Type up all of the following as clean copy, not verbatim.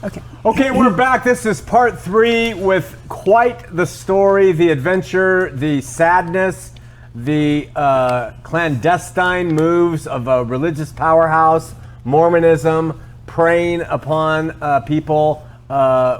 Okay. Okay, we're back. This is part 3 with quite the story, the adventure, the sadness, the clandestine moves of a religious powerhouse, Mormonism, preying upon people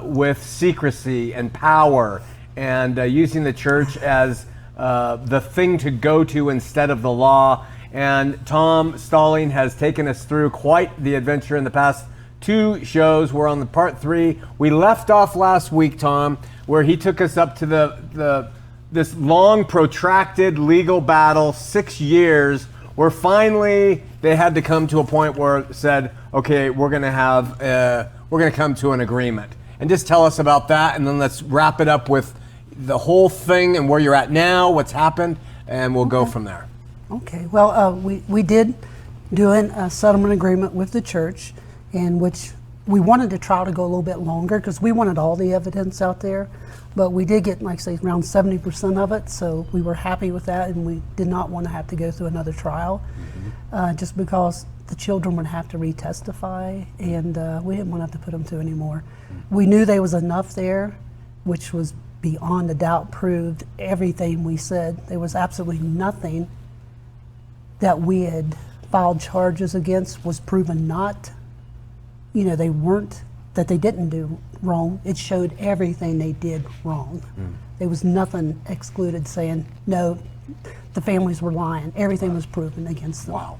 with secrecy and power, and using the church as the thing to go to instead of the law. And Tom Stollings has taken us through quite the adventure in the past 2 shows. We're on the part 3. We left off last week, Tom, where he took us up to this long, protracted legal battle, 6 years, where finally they had to come to a point where it said, okay, we're going to come to an agreement. And just tell us about that, and then let's wrap it up with the whole thing and where you're at now, what's happened, and we'll go from there. Okay. Well, we did do a settlement agreement with the church, in which we wanted the trial to go a little bit longer because we wanted all the evidence out there, but we did get, like say, around 70% of it, so we were happy with that, and we did not want to have to go through another trial, just because the children would have to retestify, and we didn't want to have to put them through anymore. We knew there was enough there, which was beyond a doubt proved everything we said. There was absolutely nothing that we had filed charges against was proven not. They weren't, that they didn't do wrong. It showed everything they did wrong. There was nothing excluded saying, no, the families were lying. Everything was proven against them. Wow.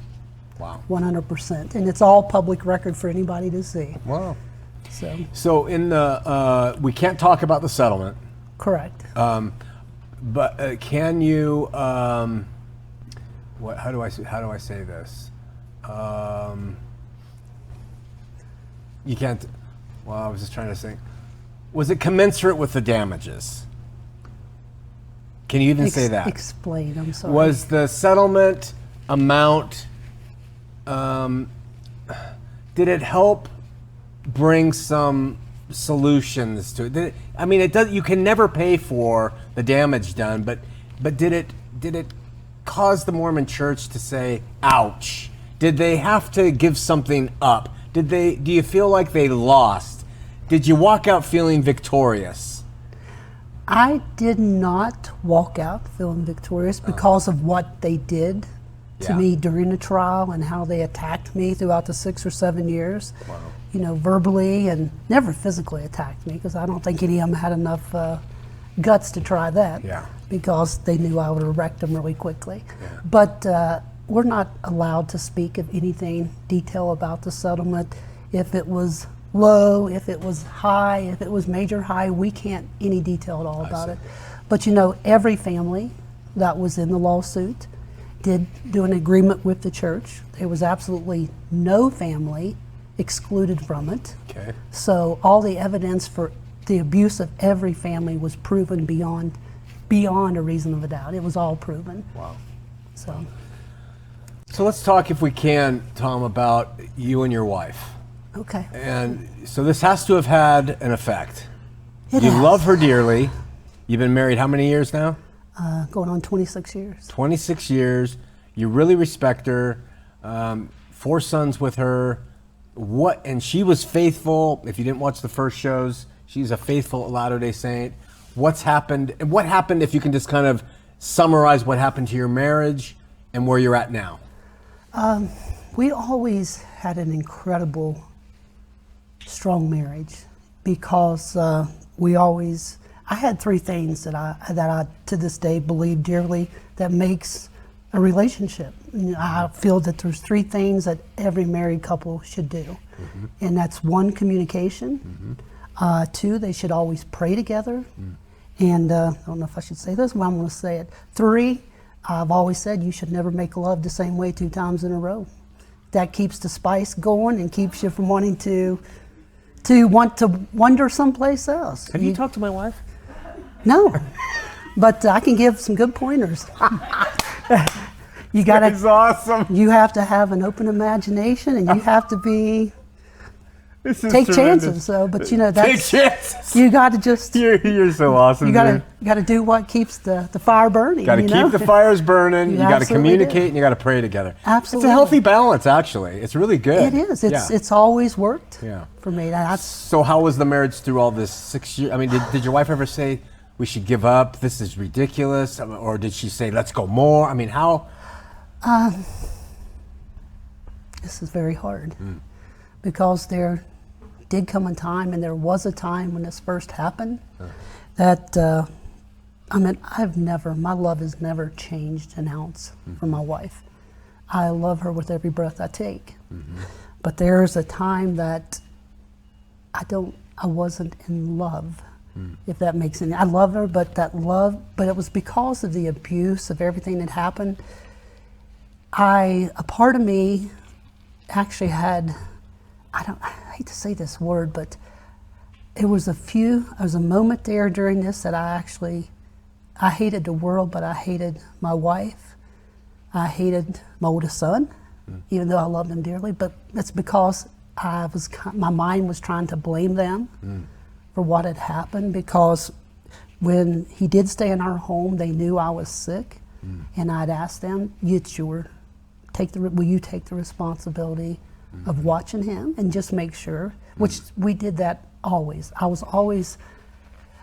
100%. And it's all public record for anybody to see. Wow. So in the, we can't talk about the settlement. Correct. But can you, how do I say this? You can't, well, I was just trying to think. Was it commensurate with the damages? Can you even say that? Explain, I'm sorry. Was the settlement amount, did it help bring some solutions to it? You can never pay for the damage done, but did it cause the Mormon Church to say, ouch? Did they have to give something up? Do you feel like they lost? Did you walk out feeling victorious? I did not walk out feeling victorious because of what they did to me during the trial and how they attacked me throughout the 6 or 7 years. Wow. Verbally, and never physically attacked me, because I don't think any of them had enough guts to try that. Yeah. Because they knew I would have wrecked them really quickly. Yeah. But we're not allowed to speak of anything detail about the settlement. If it was low, if it was high, if it was major high, we can't any detail at all about it. But every family that was in the lawsuit did do an agreement with the church. There was absolutely no family excluded from it. Okay. So all the evidence for the abuse of every family was proven beyond a reason of a doubt. It was all proven. Wow. So let's talk, if we can, Tom, about you and your wife. Okay. And so this has to have had an effect. You love her dearly. You've been married how many years now? Going on 26 years. 26 years. You really respect her. 4 sons with her. And she was faithful. If you didn't watch the first shows, she's a faithful Latter-day Saint. What's happened? And what happened, if you can just kind of summarize what happened to your marriage and where you're at now? We always had an incredible, strong marriage, because I had 3 things that I to this day believe dearly that makes a relationship. I feel that there's 3 things that every married couple should do. And that's 1, communication. 2, they should always pray together. And I don't know if I should say this, but I'm going to say it. 3, I've always said you should never make love the same way 2 times in a row. That keeps the spice going and keeps you from wanting to want to wander someplace else. Have you talked to my wife? No, but I can give some good pointers. You gotta. That's awesome. You have to have an open imagination, and you have to be This is take tremendous. chances. So, but Take that's chances. you got to just You're so awesome. you dude. got to do what keeps the fire burning. Got to you keep know? the fires burning. You got to absolutely communicate do. and you got to pray together. Absolutely. It's a healthy balance, actually. It's really good. It is. Yeah. It's always worked Yeah. for me. That's So how was the marriage through all this 6 years? I mean, did your wife ever say, we should give up, this is ridiculous? Or did she say, let's go more? I mean, how? this is very hard because there did come a time, and there was a time when this first happened, that I mean, my love has never changed an ounce for my wife. I love her with every breath I take. But there's a time that I wasn't in love, if that makes any. I love her, but it was because of the abuse of everything that happened. A part of me actually had, I hate to say this word, but there was a moment there during this that I hated the world, but I hated my wife. I hated my oldest son, even though I loved him dearly, but it's because my mind was trying to blame them for what had happened, because when he did stay in our home, they knew I was sick, and I'd asked them, will you take the responsibility of watching him and just make sure, which we did that always. I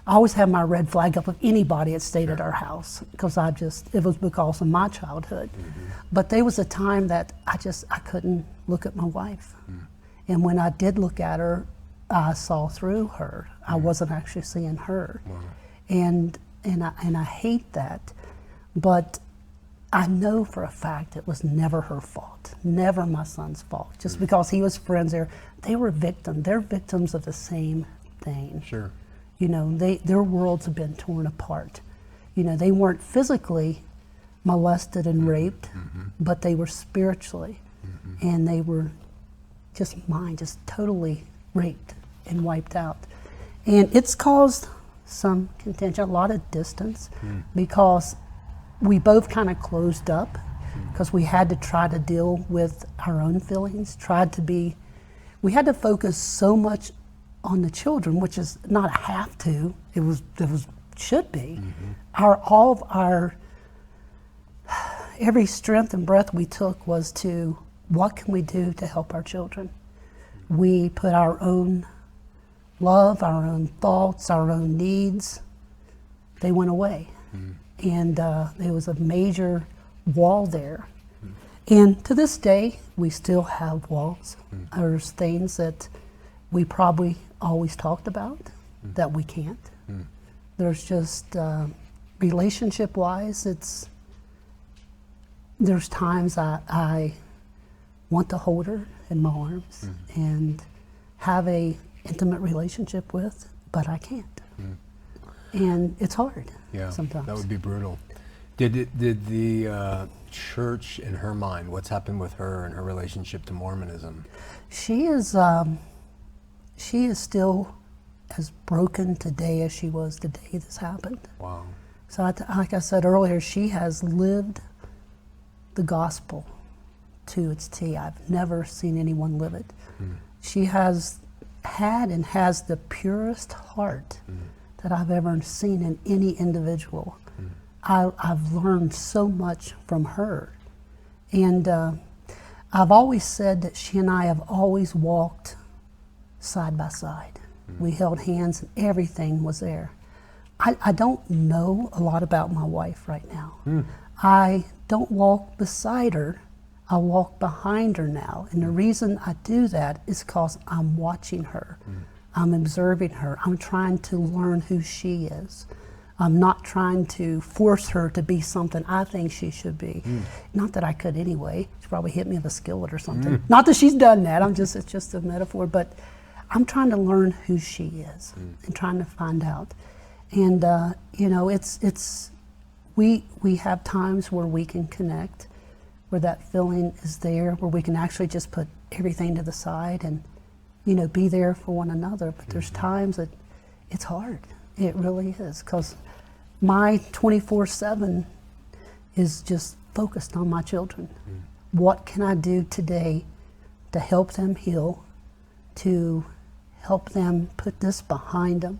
always had my red flag up of anybody that stayed at our house, because it was because of my childhood. But there was a time that I couldn't look at my wife. And when I did look at her, I saw through her. I wasn't actually seeing her. And I hate that. But I know for a fact it was never her fault, never my son's fault. Just because he was friends there, they were victims. They're victims of the same thing. Sure. You know, their worlds have been torn apart. You know, they weren't physically molested and raped, but they were spiritually, and they were just totally raped and wiped out. And it's caused some contention, a lot of distance, because we both kind of closed up, because we had to try to deal with our own feelings, we had to focus so much on the children, which is not a have to, should be. Every strength and breath we took was to, what can we do to help our children? We put our own love, our own thoughts, our own needs, they went away. And there was a major wall there. And to this day, we still have walls. There's things that we probably always talked about that we can't. There's just, relationship-wise, there's times I want to hold her in my arms and have a intimate relationship with, but I can't. And it's hard sometimes. That would be brutal. Did the church, in her mind, what's happened with her and her relationship to Mormonism? She is still as broken today as she was the day this happened. Wow. So like I said earlier, she has lived the gospel to its T. I've never seen anyone live it. She has had and has the purest heart that I've ever seen in any individual. I've learned so much from her. And I've always said that she and I have always walked side by side. We held hands and everything was there. I don't know a lot about my wife right now. I don't walk beside her, I walk behind her now. And the reason I do that is because I'm watching her. I'm observing her. I'm trying to learn who she is. I'm not trying to force her to be something I think she should be. Not that I could anyway. She'd probably hit me with a skillet or something. Not that she's done that. It's just a metaphor. But I'm trying to learn who she is and trying to find out. And you know, we have times where we can connect, where that feeling is there, where we can actually just put everything to the side and, you know, be there for one another. But there's times that it's hard. It really is, because my 24/7 is just focused on my children. What can I do today to help them heal, to help them put this behind them.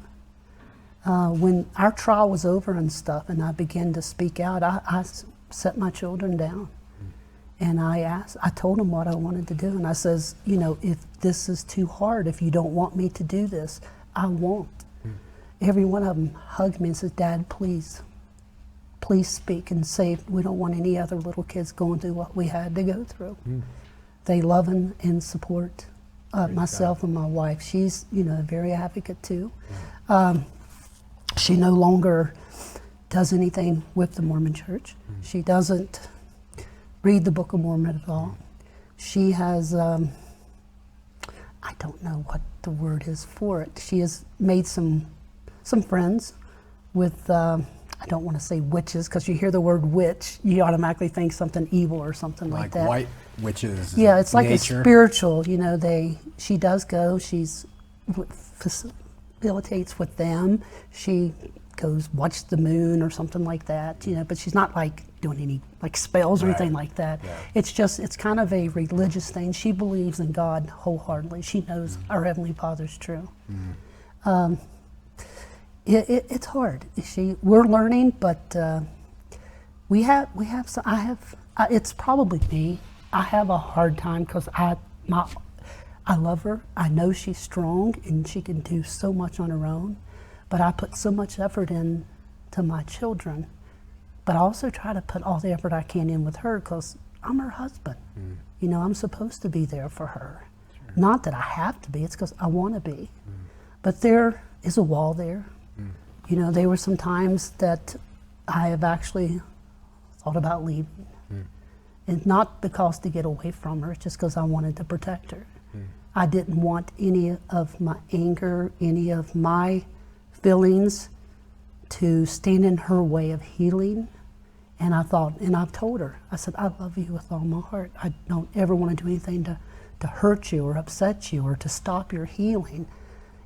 When our trial was over and stuff, and I began to speak out, I set my children down. And I told them what I wanted to do. And I says, you know, if this is too hard, if you don't want me to do this, I won't. Every one of them hugged me and said, Dad, please speak and say we don't want any other little kids going through what we had to go through. They love and support myself and my wife. She's, you know, a very advocate too. She no longer does anything with the Mormon Church. She doesn't read the Book of Mormon at all. She has, I don't know what the word is for it. She has made some friends with, I don't want to say witches, because you hear the word witch, you automatically think something evil or something like that. Like white witches. Yeah, it's like nature. a spiritual, you know, she does go, she's facilitates with them. She goes watch the moon or something like that, you know, but she's not like doing any like spells or anything like that. Yeah. It's kind of a religious thing. She believes in God wholeheartedly. She knows our Heavenly Father's true. It's hard. We're learning, but it's probably me. I have a hard time because I love her. I know she's strong and she can do so much on her own, but I put so much effort in to my children. But I also try to put all the effort I can in with her because I'm her husband. You know, I'm supposed to be there for her. Sure. Not that I have to be, it's because I want to be. But there is a wall there. You know, there were some times that I have actually thought about leaving. And not because to get away from her, it's just because I wanted to protect her. I didn't want any of my anger, any of my feelings to stand in her way of healing. And I thought, and I've told her, I said, I love you with all my heart. I don't ever want to do anything to hurt you or upset you or to stop your healing.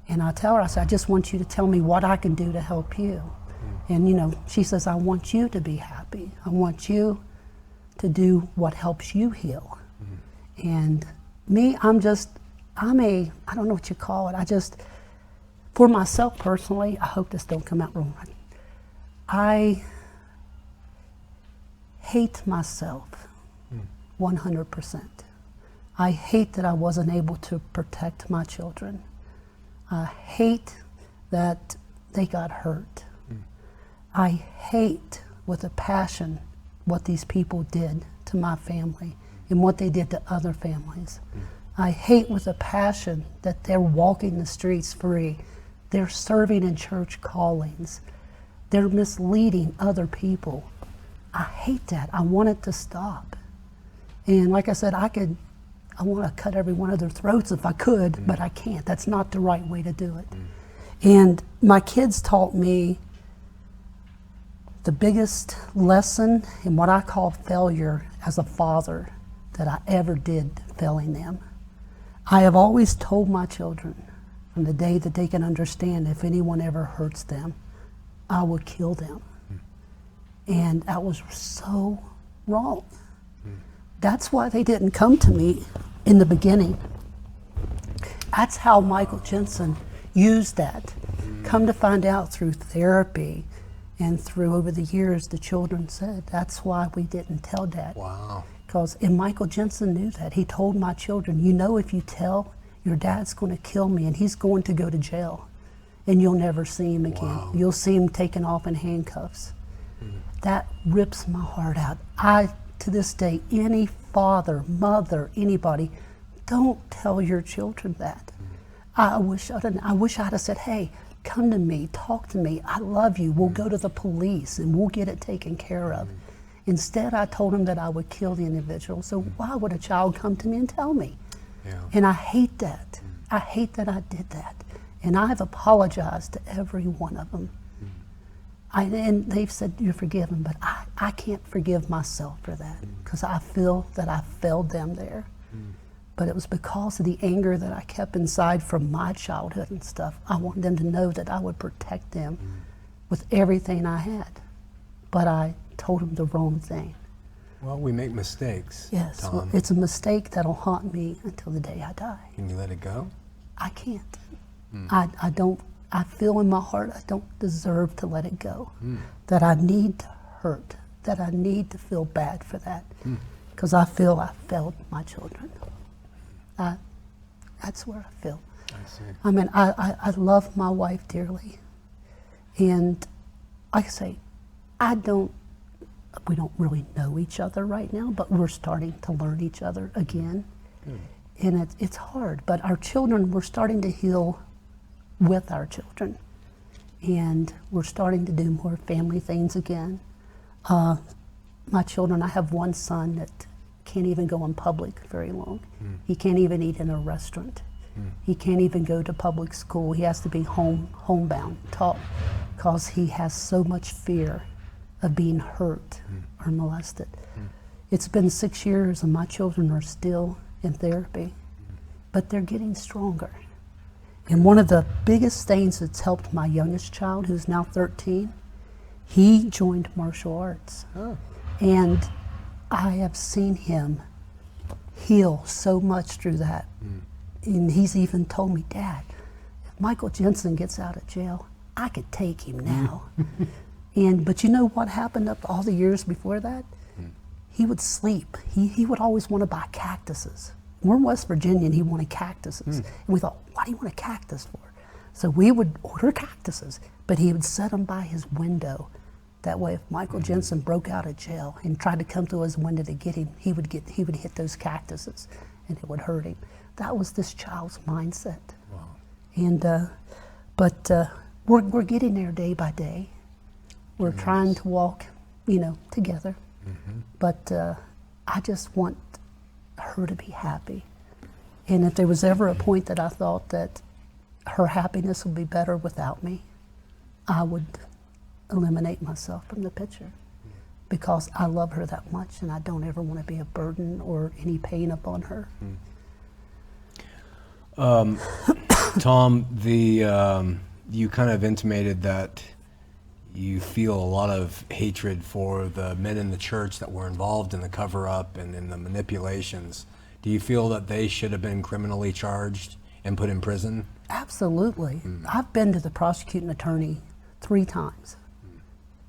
And I tell her, I said, I just want you to tell me what I can do to help you. And you know, she says, I want you to be happy. I want you to do what helps you heal. And me, I don't know what you call it. For myself personally, I hope this don't come out wrong. I hate myself 100%. I hate that I wasn't able to protect my children. I hate that they got hurt. I hate with a passion what these people did to my family and what they did to other families. I hate with a passion that they're walking the streets free. They're serving in church callings. They're misleading other people. I hate that. I want it to stop. And like I said, I want to cut every one of their throats if I could, but I can't. That's not the right way to do it. And my kids taught me the biggest lesson in what I call failure as a father that I ever did failing them. I have always told my children from the day that they can understand if anyone ever hurts them, I will kill them. And that was so wrong. That's why they didn't come to me in the beginning. That's how Michael Jensen used that. Come to find out through therapy and through over the years, the children said, that's why we didn't tell Dad. Wow. And Michael Jensen knew that. He told my children, you know, if you tell, your dad's going to kill me and he's going to go to jail and you'll never see him again. Wow. You'll see him taken off in handcuffs. That rips my heart out. To this day, any father, mother, anybody, don't tell your children that. I wish I'd have said, hey, come to me, talk to me, I love you, we'll go to the police and we'll get it taken care of. Instead, I told him that I would kill the individual. So why would a child come to me and tell me? Yeah. And I hate that. I hate that I did that. And I've apologized to every one of them. And they've said, you're forgiven, but I can't forgive myself for that because I feel that I failed them there. But it was because of the anger that I kept inside from my childhood and stuff. I wanted them to know that I would protect them with everything I had. But I told them the wrong thing. Well, we make mistakes. Yes, Tom. well, it's a mistake that'll haunt me until the day I die. Can you let it go? I can't. I don't, I feel in my heart I don't deserve to let it go. That I need to hurt, that I need to feel bad for that. Because I feel I failed my children. That's where I feel. I see. I mean, I love my wife dearly. And like I say, we don't really know each other right now, but we're starting to learn each other again. And it's hard, but our children, we're starting to heal with our children. And we're starting to do more family things again. My children, I have one son that can't even go in public very long. He can't even eat in a restaurant. He can't even go to public school. He has to be homebound, taught, because he has so much fear of being hurt or molested. It's been 6 years and my children are still in therapy, but they're getting stronger. And one of the biggest things that's helped my youngest child, who's now 13, he joined martial arts. And I have seen him heal so much through that. And he's even told me, Dad, if Michael Jensen gets out of jail, I could take him now. But you know what happened up all the years before that? He would sleep. He would always want to buy cactuses. We're in West Virginia and he wanted cactuses. And we thought, why do you want a cactus for? So we would order cactuses, but he would set them by his window. That way, if Michael Jensen broke out of jail and tried to come to his window to get him, he would hit those cactuses and it would hurt him. That was this child's mindset. Wow. And but we're getting there day by day. We're trying to walk, together. But I just want her to be happy. And if there was ever a point that I thought that her happiness would be better without me, I would eliminate myself from the picture, because I love her that much and I don't ever want to be a burden or any pain upon her. Tom, you kind of intimated that you feel a lot of hatred for the men in the church that were involved in the cover-up and in the manipulations. Do you feel that they should have been criminally charged and put in prison? Absolutely. I've been to the prosecuting attorney 3 times,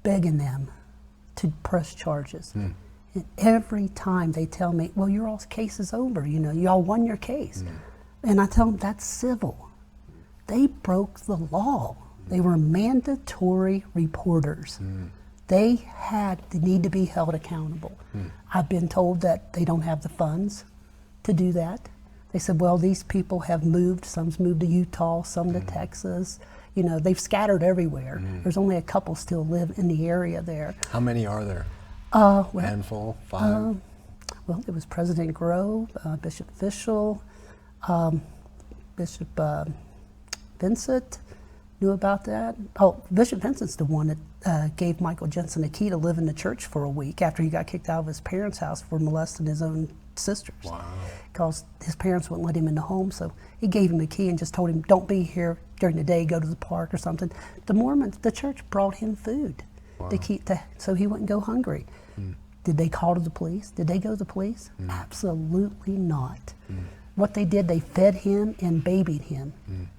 begging them to press charges. And every time they tell me, well, your all's case is over, y'all won your case. And I tell them that's civil. They broke the law. They were mandatory reporters. They need to be held accountable. I've been told that they don't have the funds to do that. They said, well, these people have moved. Some's moved to Utah, some to Texas. They've scattered everywhere. There's only a couple still live in the area there. How many are there? Handful? 5? Well, it was President Grove, Bishop Fishel, Bishop Vincent knew about that. Oh, Bishop Vincent's the one that gave Michael Jensen a key to live in the church for a week after he got kicked out of his parents' house for molesting his own sisters. Wow. Because his parents wouldn't let him in the home, so he gave him a key and just told him, don't be here during the day, go to the park or something. The church brought him food so he wouldn't go hungry. Did they call to the police? Did they go to the police? Absolutely not. What they did, they fed him and babied him,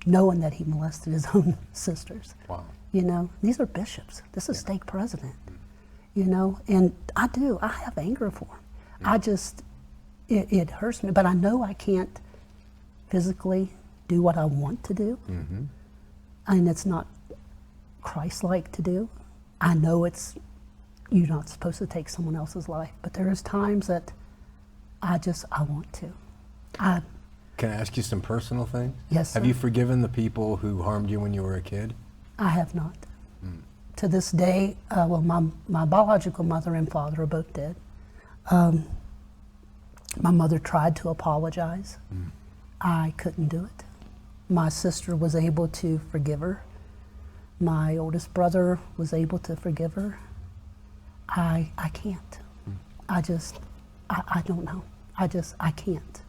knowing that he molested his own sisters. Wow. These are bishops. This is stake president. And I have anger for him. It hurts me, but I know I can't physically do what I want to do. And it's not Christ-like to do. I know you're not supposed to take someone else's life, but there is times that I want to. Can I ask you some personal things? Yes, sir. Have you forgiven the people who harmed you when you were a kid? I have not. To this day, my biological mother and father are both dead. My mother tried to apologize. I couldn't do it. My sister was able to forgive her. My oldest brother was able to forgive her. I can't. I don't know. I can't.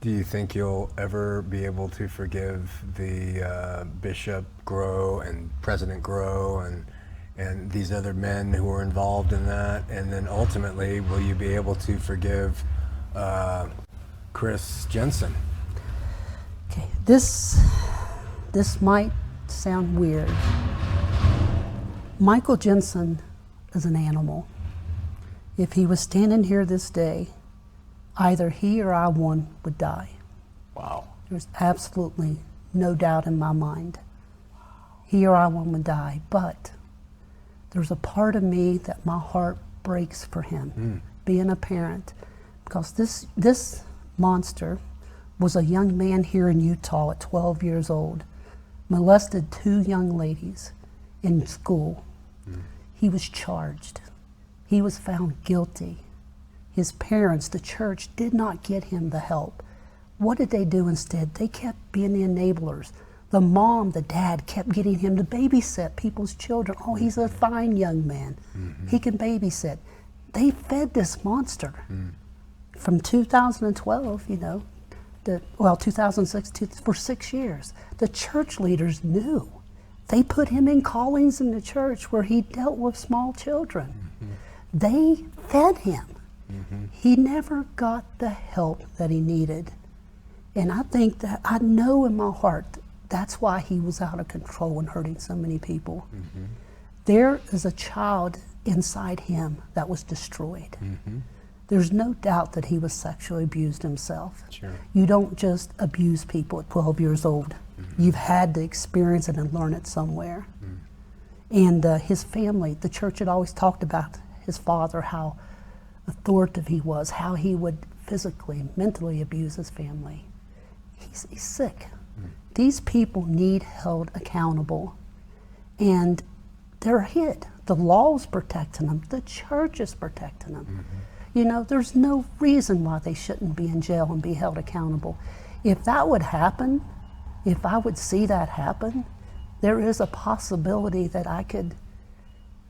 Do you think you'll ever be able to forgive the Bishop Grow and President Grow and these other men who were involved in that? And then ultimately, will you be able to forgive Chris Jensen? Okay, this might sound weird. Michael Jensen is an animal. If he was standing here this day, either he or I one would die. Wow. There's absolutely no doubt in my mind. He or I one would die, but there's a part of me that my heart breaks for him, being a parent, because this monster was a young man here in Utah at 12 years old, molested 2 young ladies in school. He was charged. He was found guilty. His parents, the church, did not get him the help. What did they do instead? They kept being the enablers. The mom, the dad kept getting him to babysit people's children. Oh, he's a fine young man. He can babysit. They fed this monster. From 2012, 2006 for 6 years. The church leaders knew. They put him in callings in the church where he dealt with small children. They fed him. He never got the help that he needed. And I think that, I know in my heart, that's why he was out of control and hurting so many people. There is a child inside him that was destroyed. There's no doubt that he was sexually abused himself. Sure. You don't just abuse people at 12 years old. You've had to experience it and learn it somewhere. And his family, the church had always talked about his father, how authoritative he was, how he would physically, mentally abuse his family. He's sick. These people need held accountable. And they're hid. The law's protecting them. The church is protecting them. There's no reason why they shouldn't be in jail and be held accountable. If that would happen, if I would see that happen, there is a possibility that I could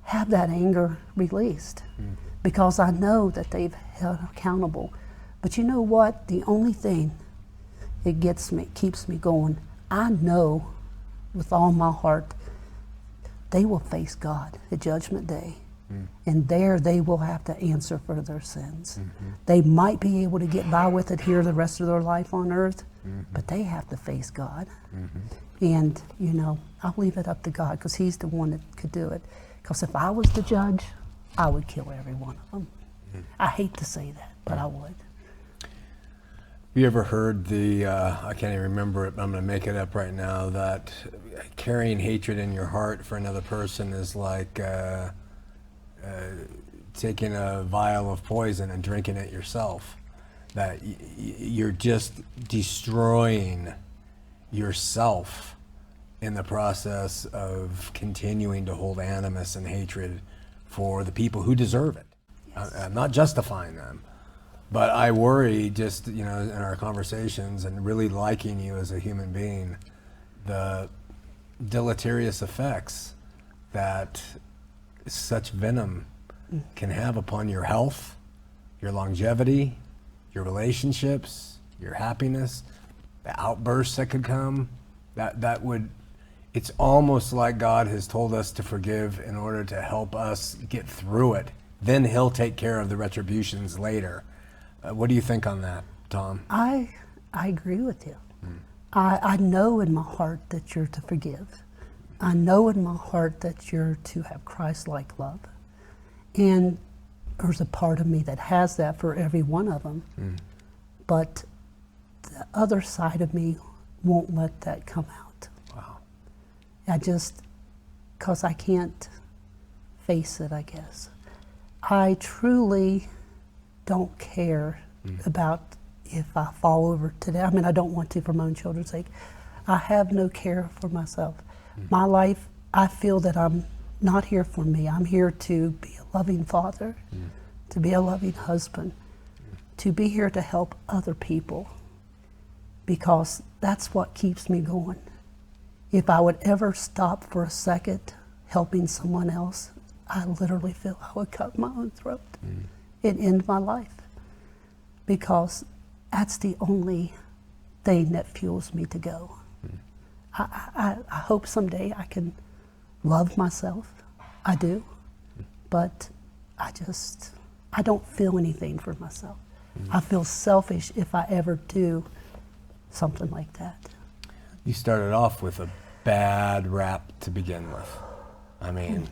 have that anger released because I know that they've held accountable. But you know what? The only thing that keeps me going, I know with all my heart they will face God at Judgment Day. And there they will have to answer for their sins. They might be able to get by with it here the rest of their life on earth, but they have to face God. And, I'll leave it up to God because he's the one that could do it. Because if I was the judge, I would kill every one of them. I hate to say that, but I would. You ever heard I can't even remember it, but I'm going to make it up right now, that carrying hatred in your heart for another person is like taking a vial of poison and drinking it yourself. That you're just destroying yourself in the process of continuing to hold animus and hatred for the people who deserve it. Yes. I'm not justifying them, but I worry just, in our conversations and really liking you as a human being, the deleterious effects that such venom can have upon your health, your longevity, your relationships, your happiness, the outbursts that could come. It's almost like God has told us to forgive in order to help us get through it. Then he'll take care of the retributions later. What do you think on that, Tom? I agree with you. I know in my heart that you're to forgive. I know in my heart that you're to have Christ-like love. And there's a part of me that has that for every one of them. But the other side of me won't let that come out. Wow. Because I can't face it, I guess. I truly don't care about if I fall over today. I mean, I don't want to for my own children's sake. I have no care for myself. My life, I feel that I'm not here for me. I'm here to be a loving father, to be a loving husband, to be here to help other people, because that's what keeps me going. If I would ever stop for a second helping someone else, I literally feel I would cut my own throat and end my life, because that's the only thing that fuels me to go. I hope someday I can love myself. I do, but I don't feel anything for myself. I feel selfish if I ever do something like that. You started off with a bad rap to begin with. I mean,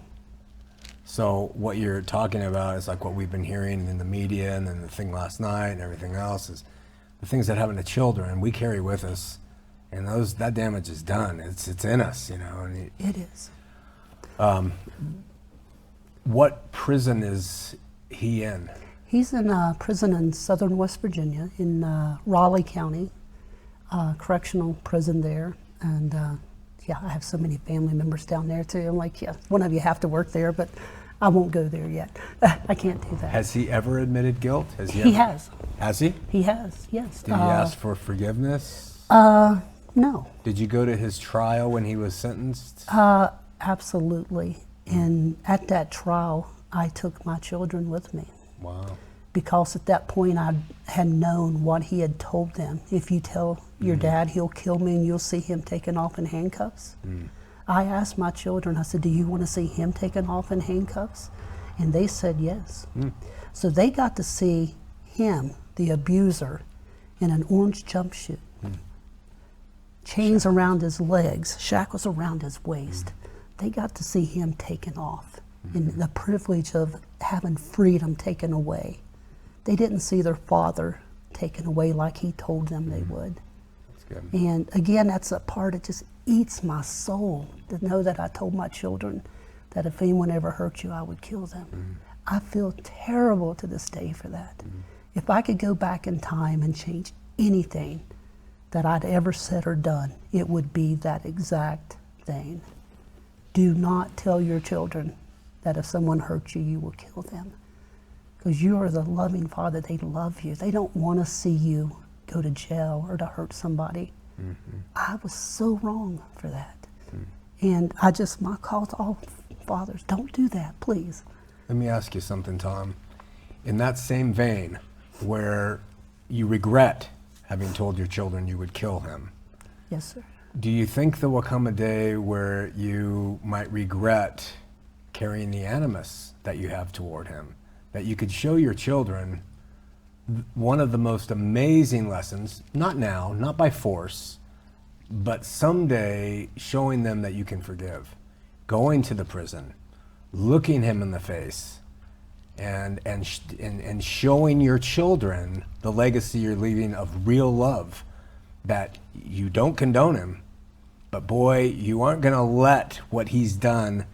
so what you're talking about is like what we've been hearing in the media and then the thing last night and everything else is the things that happen to children we carry with us, and that damage is done. It's in us, you know. And It is. what prison is he in? He's in a prison in southern West Virginia, in Raleigh County, correctional prison there. And yeah, I have so many family members down there too. I'm like, yeah, one of you have to work there, but I won't go there yet. I can't do that. Has he ever admitted guilt? He has. Has he? He has, yes. Did he ask for forgiveness? No. Did you go to his trial when he was sentenced? Absolutely. And at that trial, I took my children with me. Wow. Because at that point I had known what he had told them. If you tell your dad he'll kill me and you'll see him taken off in handcuffs. I asked my children, I said, do you want to see him taken off in handcuffs? And they said yes. So they got to see him, the abuser, in an orange jumpsuit. Chains around his legs, shackles around his waist. They got to see him taken off. And the privilege of having freedom taken away. They didn't see their father taken away like he told them they would. That's good. And again, that's a part that just eats my soul, to know that I told my children that if anyone ever hurt you, I would kill them. I feel terrible to this day for that. If I could go back in time and change anything that I'd ever said or done, it would be that exact thing. Do not tell your children that if someone hurts you, you will kill them. Because you are the loving father. They love you. They don't want to see you go to jail or to hurt somebody. I was so wrong for that. And my call to all fathers, don't do that, please. Let me ask you something, Tom. In that same vein, where you regret having told your children you would kill him, Yes, sir. do you think there will come a day where you might regret carrying the animus that you have toward him? That you could show your children one of the most amazing lessons, not now, not by force, but someday showing them that you can forgive. Going to the prison, looking him in the face, and showing your children the legacy you're leaving of real love, that you don't condone him, but boy, you aren't gonna let what he's done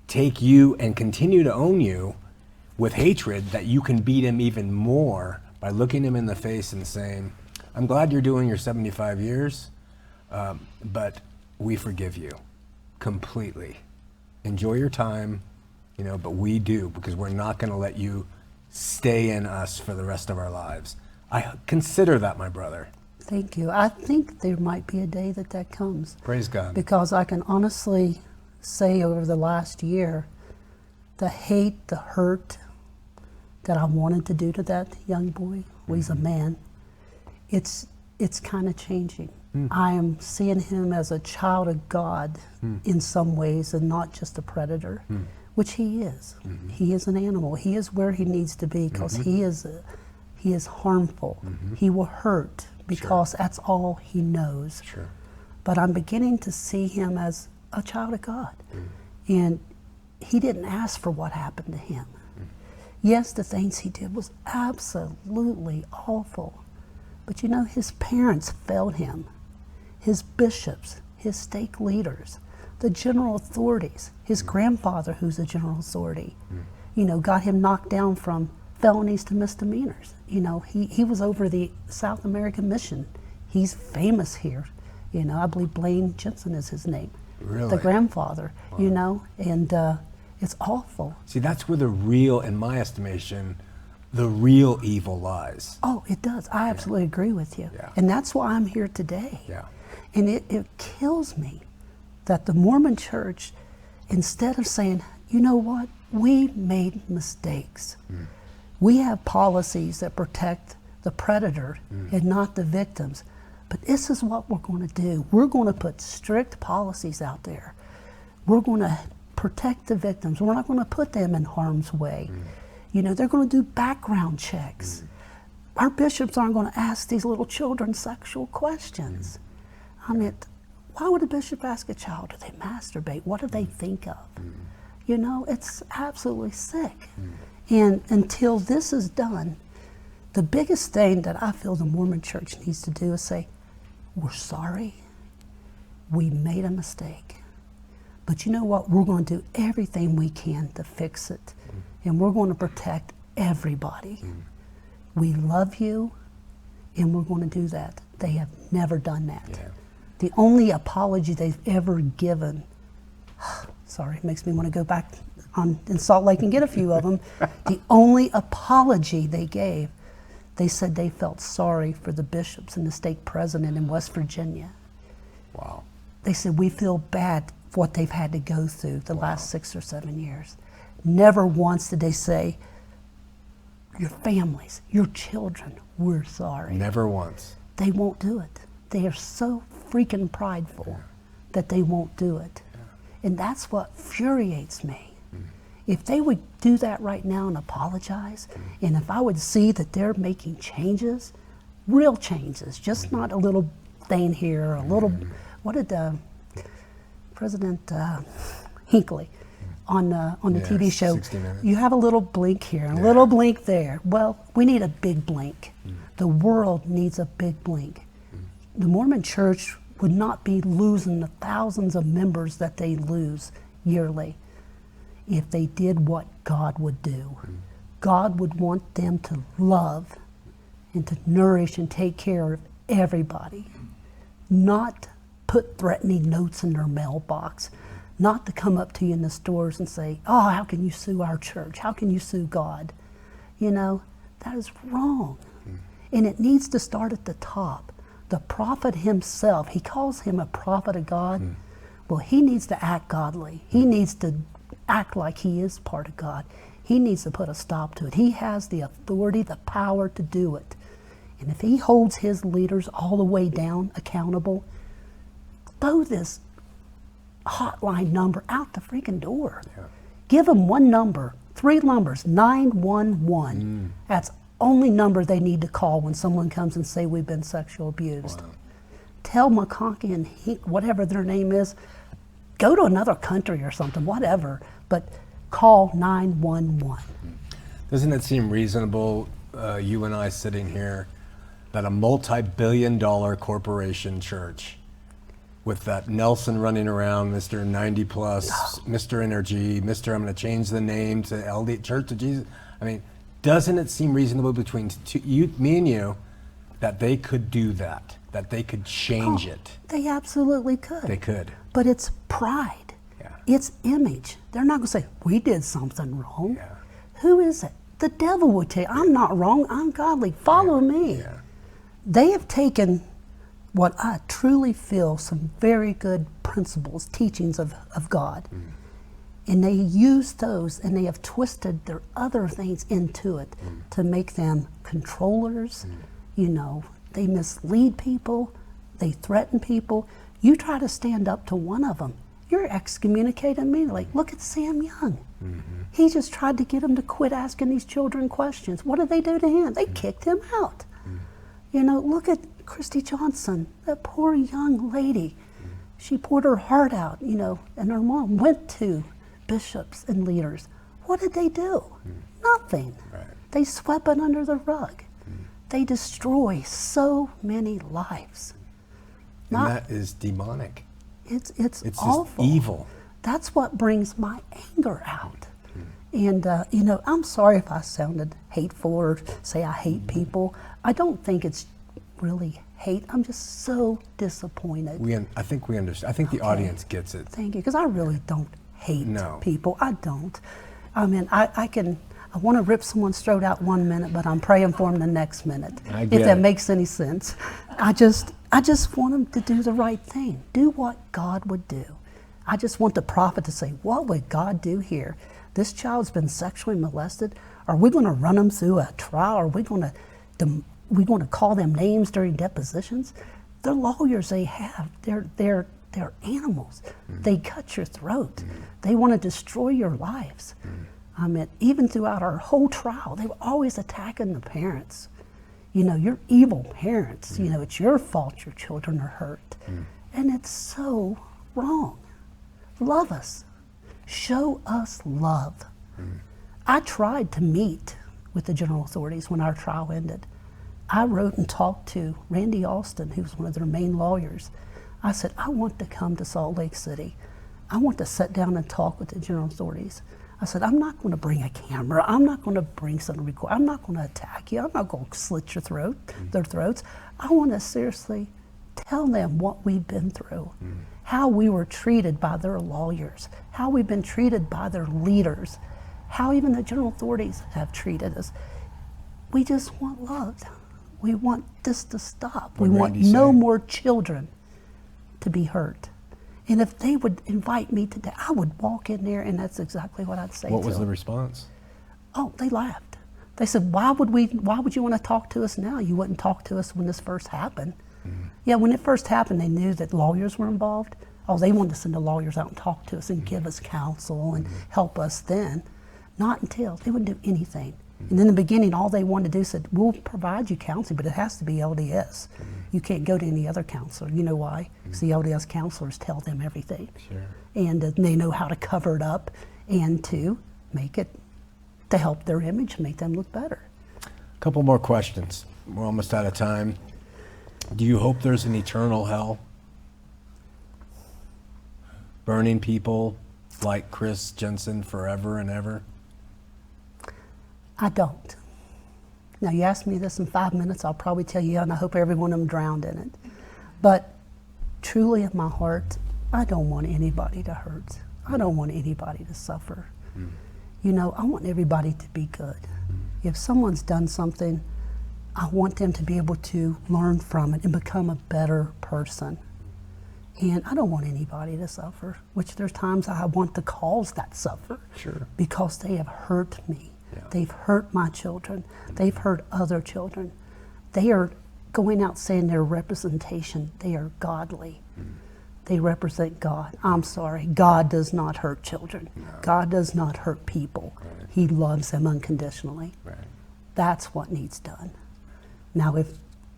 take you and continue to own you with hatred, that you can beat him even more by looking him in the face and saying, I'm glad you're doing your 75 years, but we forgive you completely. Enjoy your time, but we do, because we're not gonna let you stay in us for the rest of our lives. I consider that, my brother. Thank you. I think there might be a day that comes. Praise God. Because I can honestly say over the last year, the hate, the hurt that I wanted to do to that young boy, he's a man, it's kind of changing. I am seeing him as a child of God in some ways, and not just a predator, which he is. He is an animal. He is where he needs to be, because he is harmful. He will hurt because that's all he knows. Sure. But I'm beginning to see him as a child of God. And he didn't ask for what happened to him. Yes, the things he did was absolutely awful. But his parents failed him. His bishops, his stake leaders, the general authorities, his grandfather, who's a general authority, got him knocked down from felonies to misdemeanors. He was over the South American mission. He's famous here. I believe Blaine Jensen is his name. Really? The grandfather, and it's awful. See, that's where in my estimation, the real evil lies. Oh, it does. I absolutely agree with you. Yeah. And that's why I'm here today. Yeah. And it kills me that the Mormon Church, instead of saying, you know what, we made mistakes. We have policies that protect the predator and not the victims. But this is what we're going to do. We're going to put strict policies out there. We're going to protect the victims. We're not going to put them in harm's way. They're going to do background checks. our bishops aren't going to ask these little children sexual questions. I mean, why would a bishop ask a child, do they masturbate? What do they think of? You know, it's absolutely sick. And until this is done, the biggest thing that I feel the Mormon Church needs to do is say, we're sorry, we made a mistake. But you know what? We're going to do everything we can to fix it. And we're going to protect everybody. We love you, and we're going to do that. They have never done that. Yeah. The only apology they've ever given, sorry, it makes me want to go back in Salt Lake and get a few of them. The only apology they gave, they said they felt sorry for the bishops and the stake president in West Virginia. Wow. They said, we feel bad for what they've had to go through the last 6 or 7 years. Never once did they say, your families, your children, we're sorry. Never once. They won't do it. They are so freaking prideful that they won't do it. And that's what infuriates me. If they would do that right now and apologize, and if I would see that they're making changes, real changes, just not a little thing here, a little, what did President Hinckley on the TV show, 60 Minutes. You have a little blink here, a little blink there. Well, we need a big blink. The world needs a big blink. The Mormon Church would not be losing the thousands of members that they lose yearly if they did what God would do. God would want them to love and to nourish and take care of everybody, not put threatening notes in their mailbox, not to come up to you in the stores and say, oh, how can you sue our church? How can you sue God? You know, that is wrong. And it needs to start at the top. The prophet himself, he calls him a prophet of God. Well, he needs to act godly. He needs to act like he is part of God. He needs to put a stop to it. He has the authority, the power to do it. And if he holds his leaders all the way down accountable, throw this hotline number out the freaking door. Give them one number, 3 numbers, 911. That's only number they need to call when someone comes and say we've been sexually abused. Tell McCraney and whatever their name is, go to another country or something, whatever, but call 911. Doesn't it seem reasonable, you and I sitting here, that a multi-billion-dollar corporation church with that Nelson running around, Mr. 90 plus, Mr. Energy, Mr. I'm going to change the name to LD Church of Jesus. I mean, doesn't it seem reasonable between me and you that they could do that, that they could change it? They absolutely could. They could. But it's pride. It's image. They're not going to say, we did something wrong. Who is it? The devil would tell you, I'm not wrong, I'm godly, follow me. They have taken what I truly feel some very good principles, teachings of God, and they use those and they have twisted their other things into it to make them controllers. You know, they mislead people, they threaten people. You try to stand up to one of them, you're excommunicated immediately. Look at Sam Young. He just tried to get him to quit asking these children questions. What did they do to him? They kicked him out. You know, look at Christy Johnson, that poor young lady. She poured her heart out, you know, and her mom went to bishops and leaders. What did they do? Nothing. They swept it under the rug. They destroy so many lives. And that is demonic. It's Just awful. evil. That's what brings my anger out. And, you know, I'm sorry if I sounded hateful or say I hate people. I don't think it's really hate. I'm just so disappointed. I think we understand. I think the audience gets it. Thank you, because I really don't hate No. people. I don't. I mean, I want to rip someone's throat out 1 minute, but I'm praying for them the next minute. I get If that it. makes any sense. I just want them to do the right thing. Do what God would do. I just want the prophet to say, what would God do here? This child's been sexually molested. Are we going to run them through a trial? Are we going to call them names during depositions? The lawyers they have, they're animals. They cut your throat. They want to destroy your lives. I mean, even throughout our whole trial, they were always attacking the parents. you're evil parents. It's your fault your children are hurt. And it's so wrong. Love us. Show us love. I tried to meet with the general authorities when our trial ended. I wrote and talked to Randy Alston, who was one of their main lawyers. I said, I want to come to Salt Lake City. I want to sit down and talk with the general authorities. I said, I'm not going to bring a camera. I'm not going to bring something to record. I'm not going to attack you. I'm not going to slit their throats. I want to seriously tell them what we've been through, how we were treated by their lawyers, how we've been treated by their leaders, how even the general authorities have treated us. We just want love. We want this to stop. We want no more children to be hurt. And if they would invite me today, I would walk in there, and that's exactly what I'd say to them. What was the response? Oh, they laughed. They said, why would you want to talk to us now? You wouldn't talk to us when this first happened. Yeah, when it first happened, they knew that lawyers were involved. Oh, they wanted to send the lawyers out and talk to us and give us counsel and help us then. Not until. They wouldn't do anything. And in the beginning, all they wanted to do said, we'll provide you counseling, but it has to be LDS. You can't go to any other counselor. You know why? Because the LDS counselors tell them everything. Sure. And they know how to cover it up and to make it, to help their image, make them look better. A couple more questions. We're almost out of time. Do you hope there's an eternal hell? Burning people like Chris Jensen forever and ever? I don't. Now, you ask me this in 5 minutes, I'll probably tell you, and I hope every one of them drowned in it. But truly in my heart, I don't want anybody to hurt. I don't want anybody to suffer. I want everybody to be good. If someone's done something, I want them to be able to learn from it and become a better person. And I don't want anybody to suffer, which there's times I want to cause that suffer. Sure. Because they have hurt me. Yeah. They've hurt my children. They've hurt other children. They are going out saying their representation, they are godly. They represent God. I'm sorry, God does not hurt children. No. God does not hurt people. Right. He loves them unconditionally. Right. That's what needs done. Now,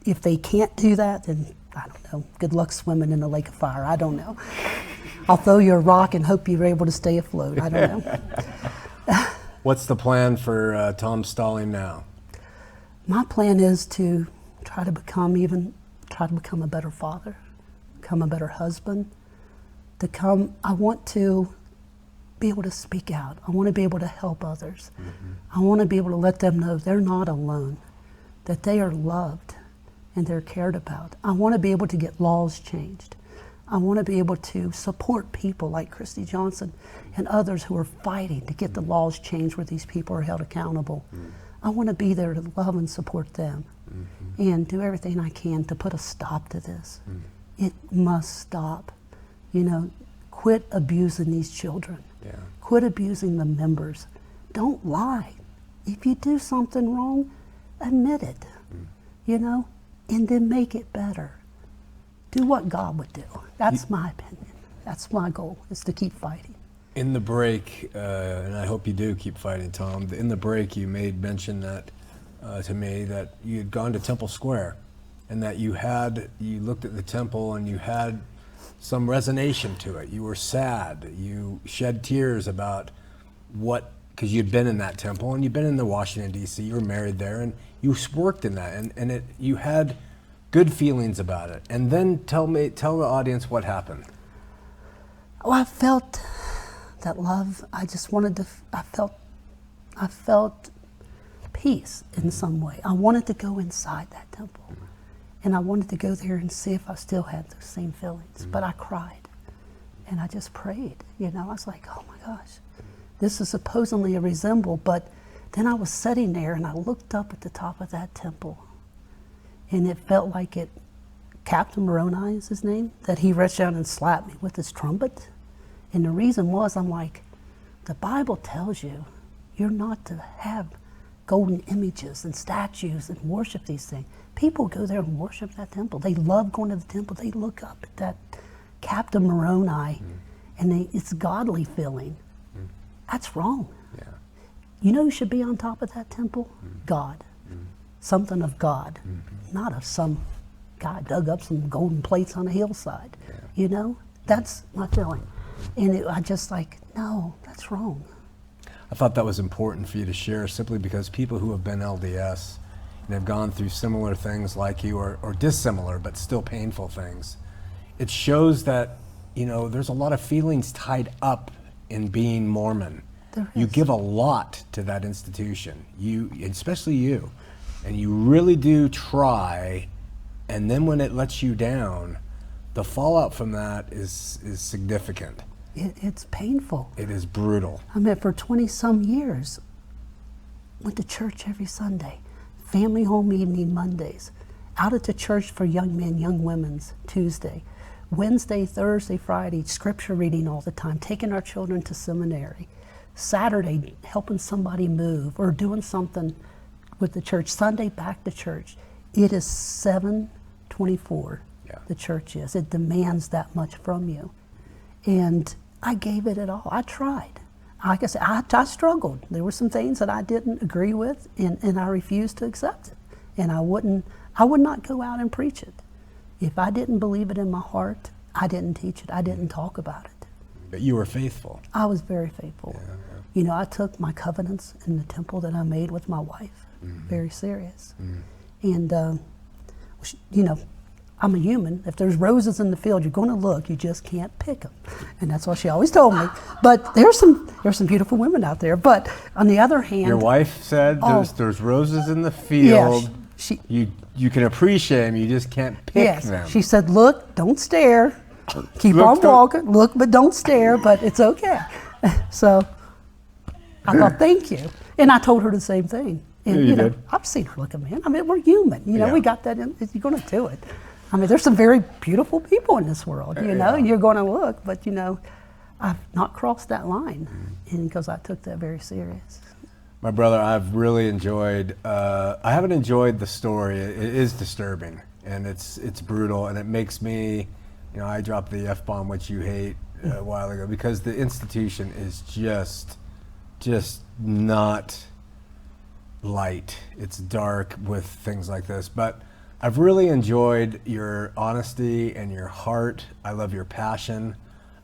if they can't do that, then I don't know. Good luck swimming in a lake of fire. I don't know. I'll throw you a rock and hope you're able to stay afloat. I don't know. What's the plan for Tom Stalling now? My plan is to try to become a better father, become a better husband. I want to be able to speak out. I want to be able to help others. I want to be able to let them know they're not alone, that they are loved and they're cared about. I want to be able to get laws changed. I want to be able to support people like Christy Johnson and others who are fighting to get the laws changed where these people are held accountable. I want to be there to love and support them and do everything I can to put a stop to this. It must stop. Quit abusing these children. Yeah. Quit abusing the members. Don't lie. If you do something wrong, admit it, and then make it better. Do what God would do. That's my opinion. That's my goal, is to keep fighting. In the break, and I hope you do keep fighting, Tom, in the break you made mention that to me that you had gone to Temple Square and that you looked at the temple and you had some resonation to it. You were sad. You shed tears about because you'd been in that temple and you'd been in the Washington, D.C., you were married there, and you worked in that, and you had good feelings about it. And then tell the audience what happened. Oh, I felt that love. I felt peace in some way. I wanted to go inside that temple. And I wanted to go there and see if I still had those same feelings. But I cried. And I just prayed. I was like, oh my gosh, this is supposedly a resemble. But then I was sitting there and I looked up at the top of that temple. And it felt like Captain Moroni is his name, that he reached out and slapped me with his trumpet. And the reason was, I'm like, the Bible tells you you're not to have golden images and statues and worship these things. People go there and worship that temple. They love going to the temple. They look up at that Captain Moroni, and it's godly feeling. That's wrong. Yeah. Who should be on top of that temple? God. something of God, not of some guy dug up some golden plates on a hillside. You know, that's my feeling. And I just like, no, that's wrong. I thought that was important for you to share, simply because people who have been LDS and have gone through similar things like you, or dissimilar but still painful things, it shows that, you know, there's a lot of feelings tied up in being Mormon. You give a lot to that institution, you, especially you, and you really do try, and then when it lets you down, the fallout from that is significant. It's painful. It is brutal. I mean, for 20-some years, went to church every Sunday, family home evening Mondays, out at the church for young men, young women's Tuesday, Wednesday, Thursday, Friday, scripture reading all the time, taking our children to seminary, Saturday, helping somebody move or doing something with the church, Sunday back to church. It is 7/24, the church is. It demands that much from you. And I gave it all. I tried. Like I said, I struggled. There were some things that I didn't agree with, and I refused to accept it. And I would not go out and preach it. If I didn't believe it in my heart, I didn't teach it. I didn't talk about it. But you were faithful. I was very faithful. You know, I took my covenants in the temple that I made with my wife very serious. And, you know, I'm a human. If there's roses in the field, you're going to look. You just can't pick them, and that's what she always told me. But there's some beautiful women out there. But on the other hand, Your wife said there's roses in the field. You can appreciate them. You just can't pick them. She said, "Look, don't stare. Keep on walking. Look, but don't stare. But it's okay." So I thought, "Thank you," and I told her the same thing. And you know, did. I've seen her look at me. I mean, we're human. You know, we got that in. You're going to do it. I mean, there's some very beautiful people in this world, you know, and you're going to look, but, you know, I've not crossed that line, and because I took that very serious. My brother, I've really enjoyed, I haven't enjoyed the story. It is disturbing, and it's brutal, and it makes me, you know, I dropped the F-bomb, which you hate, a while ago, because the institution is just not light. It's dark with things like this, but I've really enjoyed your honesty and your heart. I love your passion.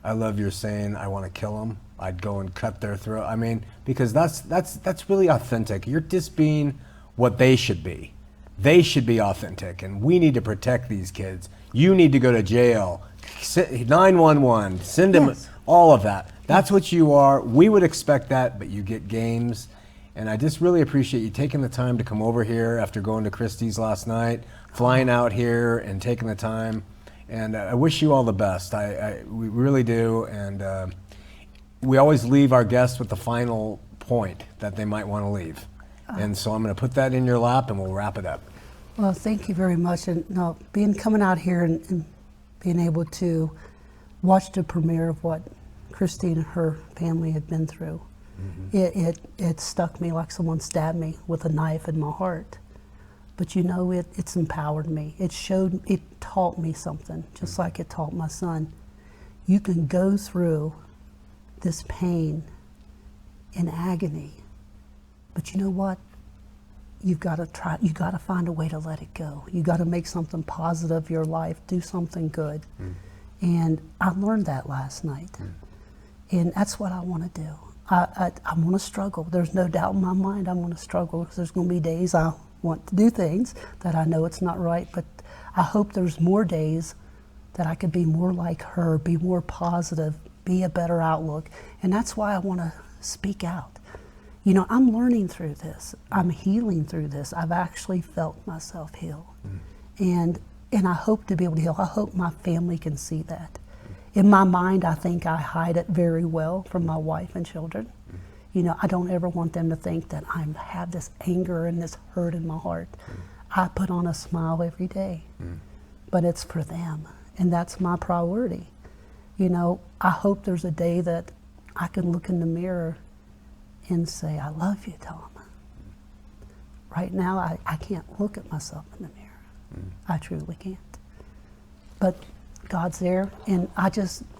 I love your saying, "I want to kill them. I'd go and cut their throat." I mean, because that's really authentic. You're just being what they should be. They should be authentic, and we need to protect these kids. You need to go to jail, 911, send them, all of that. That's what you are. We would expect that, but you get games. And I just really appreciate you taking the time to come over here after going to Christie's last night, flying out here and taking the time. And I wish you all the best. We really do. And we always leave our guests with the final point that they might want to leave. And so I'm going to put that in your lap and we'll wrap it up. Well, thank you very much. And no, coming out here and being able to watch the premiere of what Christine and her family had been through. It stuck me like someone stabbed me with a knife in my heart. But you know, it's empowered me. It taught me something, just like it taught my son. You can go through this pain and agony, but you know what? You've got to find a way to let it go. You got to make something positive of your life, do something good. And I learned that last night. And that's what I want to do. I'm going to struggle. There's no doubt in my mind I'm going to struggle, because there's going to be days I want to do things that I know it's not right, but I hope there's more days that I could be more like her, be more positive, be a better outlook. And that's why I want to speak out. You know, I'm learning through this. I'm healing through this. I've actually felt myself heal. And I hope to be able to heal. I hope my family can see that. In my mind, I think I hide it very well from my wife and children. You know, I don't ever want them to think that I have this anger and this hurt in my heart. I put on a smile every day, but it's for them, and that's my priority. You know, I hope there's a day that I can look in the mirror and say, "I love you, Tom." Right now, I can't look at myself in the mirror. I truly can't. But God's there, and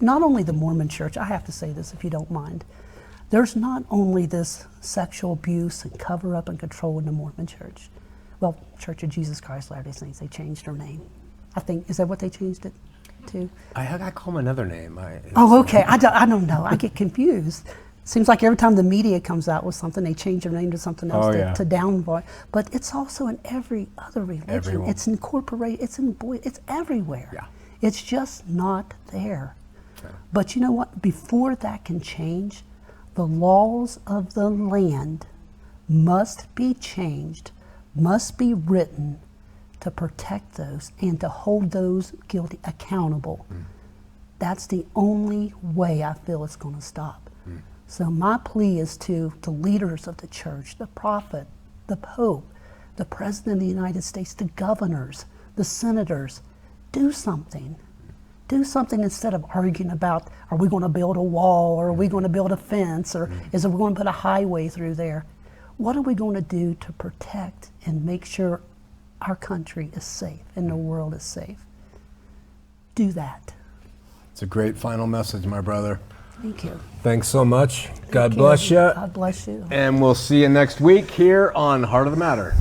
not only the Mormon church, I have to say this if you don't mind, there's not only this sexual abuse and cover up and control in the Mormon church. well, Church of Jesus Christ Latter-day Saints, they changed their name. I think, is that what they changed it to? I call them another name. Oh, okay. I don't know. I get confused. Seems like every time the media comes out with something, they change their name to something else to downvote. But it's also in every other religion. Everyone. It's incorporated. It's everywhere. Yeah. It's just not there. Yeah. But you know what? Before that can change, the laws of the land must be changed, must be written to protect those and to hold those guilty accountable. That's the only way I feel it's going to stop. So my plea is to the leaders of the church, the prophet, the pope, the president of the United States, the governors, the senators, do something. Do something instead of arguing about, are we going to build a wall, or are we going to build a fence, or is it we going to put a highway through there? What are we going to do to protect and make sure our country is safe and the world is safe? Do that. It's a great final message, my brother. Thank you. Thanks so much. God Thank bless you. God bless you. And we'll see you next week here on Heart of the Matter.